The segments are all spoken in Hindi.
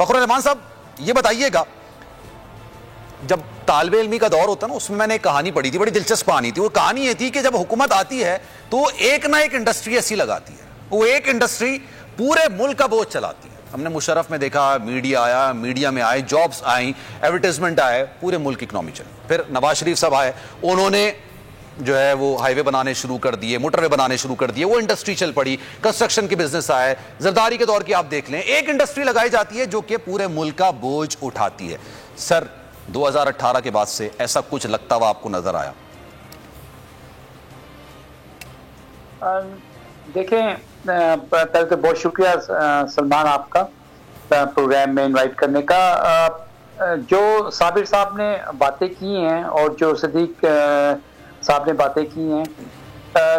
फखरुल रहमान साहब, ये बताइएगा, जब तालिबे इल्मी का दौर होता है ना, उसमें मैंने एक कहानी पढ़ी थी, बड़ी दिलचस्प कहानी थी। वो कहानी ये थी कि जब हुकूमत आती है तो एक ना एक इंडस्ट्री ऐसी लगाती है, वो एक इंडस्ट्री पूरे मुल्क का बोझ चलाती है। हमने मुशर्रफ में देखा, मीडिया आया, मीडिया में आए, जॉब्स आई, एडवर्टाइजमेंट आए, पूरे मुल्क की इकनॉमी चली। फिर नवाज शरीफ साहब आए, उन्होंने जो है वो हाईवे बनाने शुरू कर दिए, मोटरवे बनाने शुरू कर दिए, वो इंडस्ट्री चल पड़ी, कंस्ट्रक्शन के बिजनेस आए। जरदारी के दौर की आप देख लें, एक इंडस्ट्री लगाई जाती है जो कि पूरे मुल्क का बोझ उठाती है। सर, 2018 के बाद से ऐसा कुछ लगता हुआ आपको नजर आया? देखें, पहले तो बहुत शुक्रिया सलमान आपका प्रोग्राम में इनवाइट करने का। जो साबिर साहब ने बातें की हैं और जो सदीक साहब ने बातें की हैं,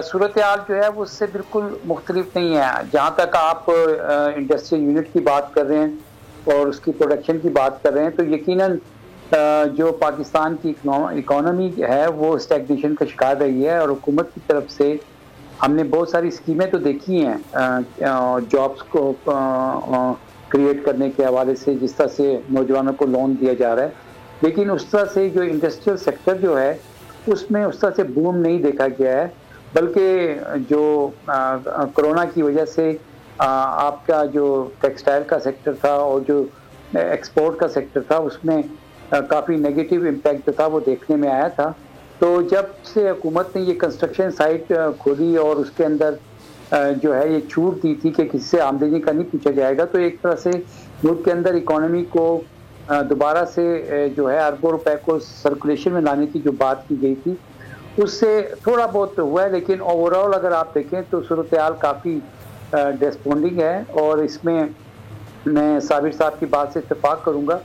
सूरत हाल जो है वो उससे बिल्कुल मुख्तलिफ नहीं है। जहाँ तक आप इंडस्ट्रियल यूनिट की बात कर रहे हैं और उसकी प्रोडक्शन की बात कर रहे हैं, तो यकीनन जो पाकिस्तान की इकोनॉमी है वो स्टैग्नेशन का शिकार रही है। और हुकूमत की तरफ से हमने बहुत सारी स्कीमें तो देखी हैं जॉब्स को क्रिएट करने के हवाले से, जिस तरह से नौजवानों को लोन दिया जा रहा है, लेकिन उस तरह से जो इंडस्ट्रियल सेक्टर जो है उसमें उस तरह से बूम नहीं देखा गया है। बल्कि जो कोरोना की वजह से आपका जो टेक्सटाइल का सेक्टर था और जो एक्सपोर्ट का सेक्टर था, उसमें काफ़ी नेगेटिव इम्पैक्ट था वो देखने में आया था। तो जब से हुकूमत ने ये कंस्ट्रक्शन साइट खोली और उसके अंदर जो है ये छूट दी थी कि किससे आमदनी का नहीं पूछा जाएगा, तो एक तरह से मुल्क के अंदर इकोनॉमी को दोबारा से जो है अरबों रुपए को सर्कुलेशन में लाने की जो बात की गई थी, उससे थोड़ा बहुत हुआ है। लेकिन ओवरऑल अगर आप देखें तो सूरत हाल काफ़ी डिसअपॉइंटिंग है। और इसमें मैं साबिर साहब की बात से इत्तेफाक करूँगा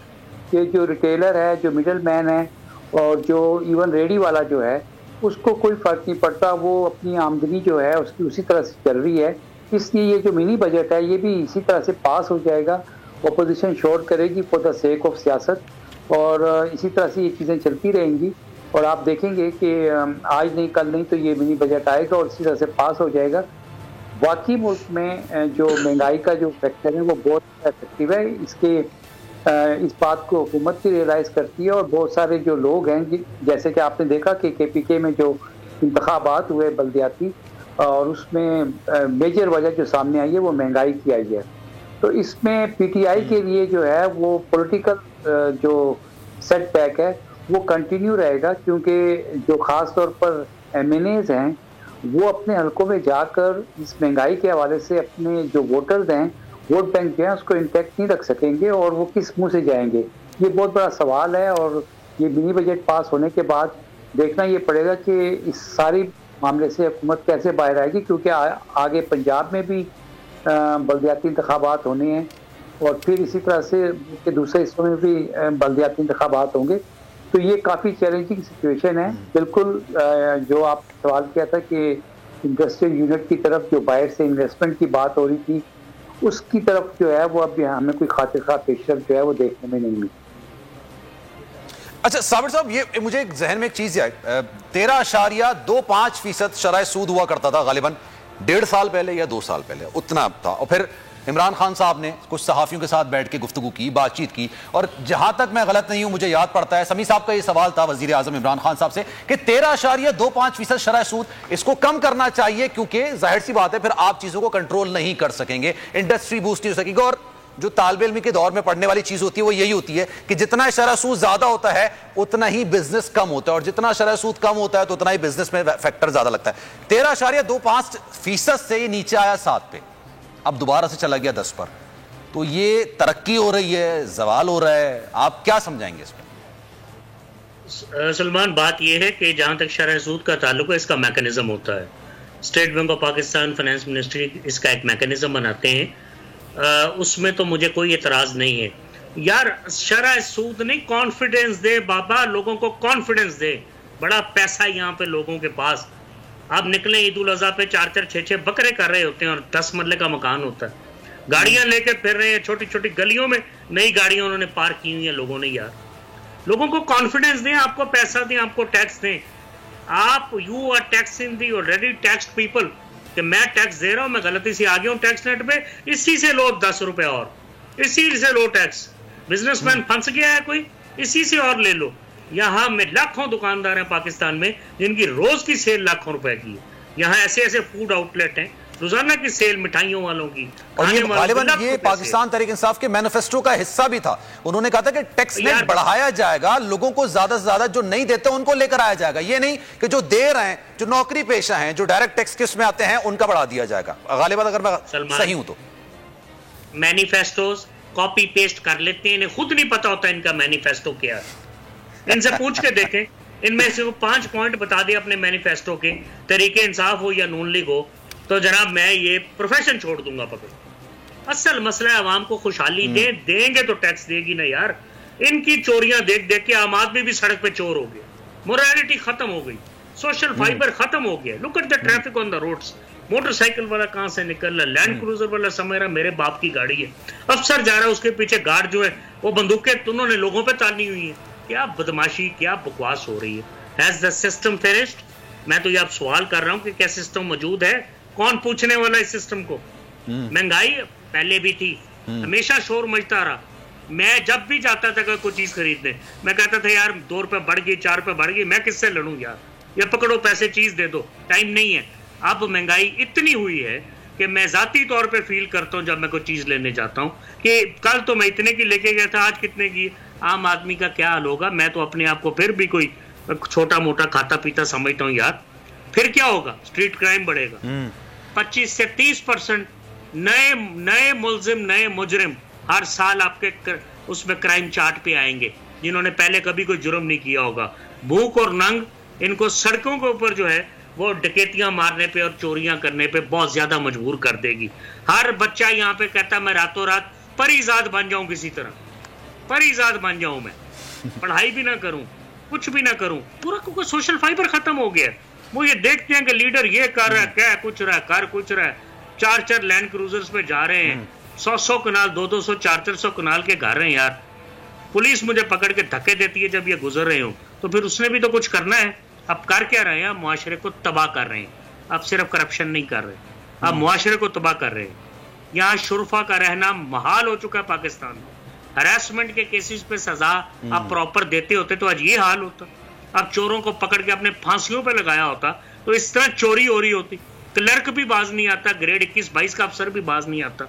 कि जो रिटेलर है, जो मिडल मैन है और जो इवन रेडी वाला जो है, उसको कोई फ़र्क नहीं पड़ता, वो अपनी आमदनी जो है उसकी उसी तरह से चल रही है। इसलिए ये जो मिनी बजट है ये भी इसी तरह से पास हो जाएगा। अपोजिशन शोर करेगी फॉर द सेक ऑफ सियासत, और इसी तरह से ये चीज़ें चलती रहेंगी। और आप देखेंगे कि आज नहीं कल नहीं तो ये मिनी बजट आएगा और इसी तरह से पास हो जाएगा। बाकी मुल्क में जो महंगाई का जो फैक्टर है वो बहुत इफेक्टिव है। इस बात को हुकूमत भी रियलाइज़ करती है और बहुत सारे जो लोग हैं, जैसे कि आपने देखा कि KPK में जो इंतखाबात हुए बल्दियाती, और उसमें मेजर वजह जो सामने आई है वो महंगाई की आई है। तो इसमें PTI के लिए जो है वो पॉलिटिकल जो सेटबैक है वो कंटिन्यू रहेगा, क्योंकि जो ख़ास तौर पर MNAs हैं वो अपने हलकों में जाकर इस महंगाई के हवाले से अपने जो वोटर्स हैं, वोट बैंक जो है उसको इंटैक्ट नहीं रख सकेंगे और वो किस मुंह से जाएंगे, ये बहुत बड़ा सवाल है। और ये मिनी बजट पास होने के बाद देखना ये पड़ेगा कि इस सारी मामले से हुकूमत कैसे बाहर आएगी, क्योंकि आगे पंजाब में भी बल्दियाती इंतखाबात होने हैं और फिर इसी तरह से के दूसरे हिस्सों में भी बल्दियाती इंतखाबात होंगे। तो ये काफ़ी चैलेंजिंग सिचुएशन है। बिल्कुल जो आप सवाल किया था कि इंडस्ट्रियल यूनिट की तरफ जो बाहर से इन्वेस्टमेंट की बात हो रही थी, उसकी तरफ जो है वो अभी हमें कोई खातिर खा पेशरफ जो है वो देखने में नहीं मिली। अच्छा साबिर साहब, ये मुझे जहन में एक चीज है, 13.25% शरह सूद हुआ करता था गालिबन 1.5 साल पहले या 2 साल पहले, उतना था। और फिर इमरान खान साहब ने कुछ सहाफ़ियों के साथ बैठ के गुफ्तगू की, बातचीत की, और जहां तक मैं गलत नहीं हूं, मुझे याद पड़ता है समी साहब का ये सवाल था वजीर आजम इमरान खान साहब से कि 13.25% शरह सूद इसको कम करना चाहिए, क्योंकि जाहिर सी बात है फिर आप चीजों को कंट्रोल नहीं कर सकेंगे, इंडस्ट्री बूस्ट नहीं हो सकेगी। और जो तालिबे इल्मी के दौर में पढ़ने वाली चीज होती है वो यही होती है कि जितना शरह सूद ज्यादा होता है उतना ही बिजनेस कम होता है, और जितना शरह सूद कम होता है तो उतना ही बिजनेस में फैक्टर ज्यादा लगता है। 13.25% से ये नीचे आया 7 पे, अब दोबारा से चला गया 10 पर। तो ये तरक्की हो रही है, जवाल हो रहा है, आप क्या समझाएंगे इस पर? सलमान, बात यह है कि जहां तक शरह सूद का ताल्लुक है, इसका मैकेनिज्म होता है। State bank of Pakistan, finance ministry इसका एक मैकेनिज्म बनाते हैं, उसमें तो मुझे कोई एतराज़ नहीं है। यार, शरह सूद नहीं, कॉन्फिडेंस दे बाबा, लोगों को कॉन्फिडेंस दे। बड़ा पैसा यहाँ पे लोगों के पास। आप निकले ईद उल अज़हा पे 4-4, 6-6 बकरे कर रहे होते हैं और 10 मरले का मकान होता है, गाड़ियां लेके फिर रहे हैं, छोटी छोटी गलियों में नई गाड़ियां उन्होंने पार्क की हुई हैं लोगों ने। यार, लोगों को कॉन्फिडेंस दें, आपको पैसा दें, आपको टैक्स दें। आप you are taxing the already taxed people कि मैं टैक्स दे रहा हूं, मैं गलती से आ गया हूं टैक्स नेट पे, इसी से लो 10 रुपए और। इसी से लो टैक्स। बिजनेसमैन फंस गया है कोई, इसी से और ले लो। यहाँ में लाखों दुकानदार हैं पाकिस्तान में जिनकी रोज की सेल लाखों रुपए की है। यहाँ ऐसे ऐसे फूड आउटलेट हैं, रोजाना की सेल मिठाइयों वालों की। और ये गालिबन ये पाकिस्तान तहरीक इंसाफ के मैनिफेस्टो का हिस्सा भी था। उन्होंने कहा था कि टैक्स नेट बढ़ाया जाएगा, लोगों को ज्यादा से ज्यादा जो नहीं देते उनको लेकर आया जाएगा, ये नहीं कि जो दे रहे हैं, जो नौकरी पेशा हैं, जो डायरेक्ट टैक्स किस में आते हैं, उनका बढ़ा दिया जाएगा। गालिबन अगर मैं सही हूं तो मैनिफेस्टोस कॉपी पेस्ट कर लेते हैं, इन्हें खुद नहीं पता होता इनका मैनिफेस्टो क्या है। इनसे पूछ के देखें, इनमें से वो 5 पॉइंट बता दे अपने मैनिफेस्टो के, तरीके इंसाफ हो या नून लीग हो, तो जनाब मैं ये प्रोफेशन छोड़ दूंगा पकड़। असल मसला है आवाम को खुशहाली देंगे तो टैक्स देगी ना यार। इनकी चोरियां देख देख के आम आदमी भी सड़क पे चोर हो गया, मोरालिटी खत्म हो गई, सोशल फाइबर खत्म हो गया। Look at the traffic on the roads. Motorcycle वाला कहां से निकल रहा, लैंड क्रूजर वाला समझ रहा मेरे बाप की गाड़ी है, अफसर जा रहा है, उसके पीछे गार्ड जो है वो बंदूकें उन्होंने लोगों पे तानी हुई है। क्या बदमाशी, क्या बकवास हो रही है। Has the system finished? मैं तो ये आप सवाल कर रहा हूं कि क्या सिस्टम मौजूद है? कौन पूछने वाला इस सिस्टम को? महंगाई पहले भी थी, हमेशा शोर मचता रहा। मैं जब भी जाता था कोई चीज खरीदने, मैं कहता था यार 2 रुपए बढ़ गई, 4 रुपए बढ़ गई, मैं किससे लड़ूं यार, ये पकड़ो पैसे चीज दे दो, टाइम नहीं है। अब महंगाई इतनी हुई है कि मैं जाती तौर पे फील करता हूँ जब मैं कोई चीज लेने जाता हूँ कि कल तो मैं इतने की लेके गया था, आज कितने की। आम आदमी का क्या हाल होगा? मैं तो अपने आप को फिर भी कोई छोटा मोटा खाता पीता समझता हूँ यार। फिर क्या होगा? स्ट्रीट क्राइम बढ़ेगा। 25 से 30% नए मुलजिम, नए मुजरिम हर साल आपके उसमें क्राइम चार्ट पे आएंगे, जिन्होंने पहले कभी कोई जुर्म नहीं किया होगा। भूख और नंग इनको सड़कों के ऊपर जो है वो डकैतियां मारने पे और चोरियां करने पे बहुत ज्यादा मजबूर कर देगी। हर बच्चा यहाँ पे कहता मैं रातों रात परिजाद बन जाऊं, किसी तरह परिजाद बन जाऊं, मैं पढ़ाई भी ना करूं, कुछ भी ना करूं, पूरा सोशल फाइबर खत्म हो गया। वो ये देखते हैं कि लीडर ये कर रहा है, क्या कुछ रहा है, कर कुछ रहा है, 4 लैंड क्रूजर्स पे जा रहे हैं, 100 कनाल, 200 400 कनाल के घर हैं यार। पुलिस मुझे पकड़ के धक्के देती है जब ये गुजर रहे हो, तो फिर उसने भी तो कुछ करना है। अब कर क्या रहे हैं? आप मुआशरे को तबाह कर रहे हैं। अब सिर्फ करप्शन नहीं कर रहे, अब मुआशरे को तबाह कर रहे हैं। यहाँ शुरफा का रहना महाल हो चुका है पाकिस्तान में। हरासमेंट के केसेस पे सजा आप प्रॉपर देते होते तो आज ये हाल होता। अब चोरों को पकड़ के अपने फांसियों पे लगाया होता तो इस तरह चोरी हो रही होती। क्लर्क भी बाज नहीं आता, ग्रेड 21-22 का अफसर भी बाज नहीं आता।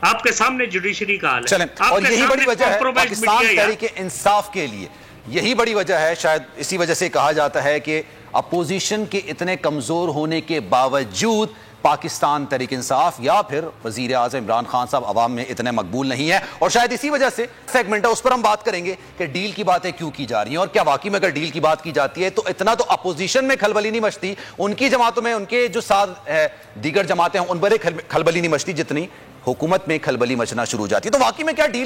आपके सामने जुडिशरी का हाल है। और यही बड़ी वजह है पाकिस्तान तहरीक इंसाफ के लिए, यही बड़ी वजह है, शायद इसी वजह से कहा जाता है कि अपोजिशन के इतने कमजोर होने के बावजूद पाकिस्तान तहरीक इंसाफ या फिर वजीर आज़म इमरान खान साहब अवाम में इतने मकबूल नहीं है। और शायद इसी वजह से सेगमेंट है, उस पर हम बात करेंगे कि डील की बातें क्यों की जा रही हैं और क्या वाकई में अगर डील की बात की जाती है तो इतना तो अपोजिशन में खलबली नहीं मचती, उनकी जमातों में, उनके जो साथ है दीगर जमातें हैं उन पर खलबली नहीं मचती जितनी हुकूमत में खलबली मचना शुरू हो जाती है। तो वाकई में क्या डील